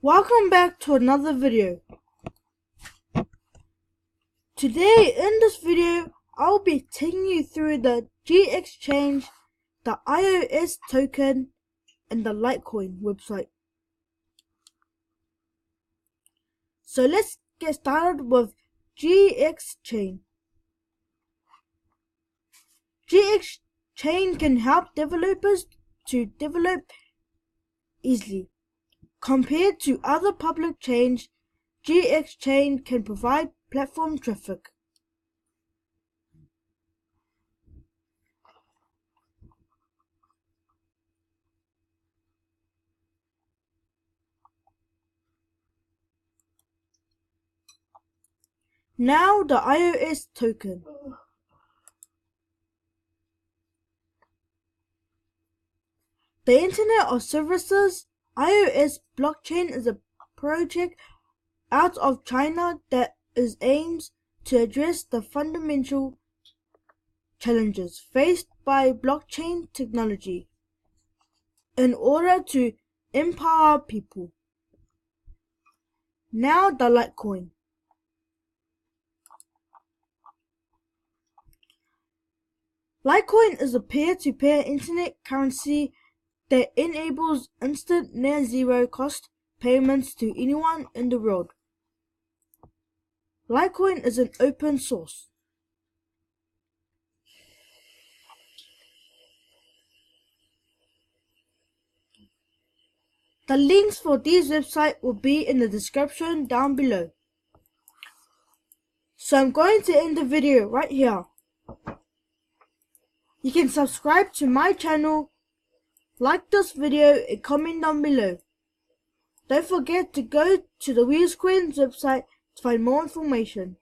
Welcome back to another video. Today in this video I'll be taking you through the G exchange, the iOS token and the Litecoin website. So let's get started with G exchange. G exchange can help developers to develop easily. Compared to other public chains, G exchange can provide platform traffic. Now the iOS token. The Internet of Services iOS blockchain is a project out of China that aims to address the fundamental challenges faced by blockchain technology in order to empower people. Now the Litecoin. Litecoin is a peer-to-peer internet currency that enables instant near-zero cost payments to anyone in the world. Litecoin is an open source. The links for these websites will be in the description down below. So I'm going to end the video right here. You can subscribe to my channel, like this video and comment down below. Don't forget to go to the Wheelsquare's website to find more information.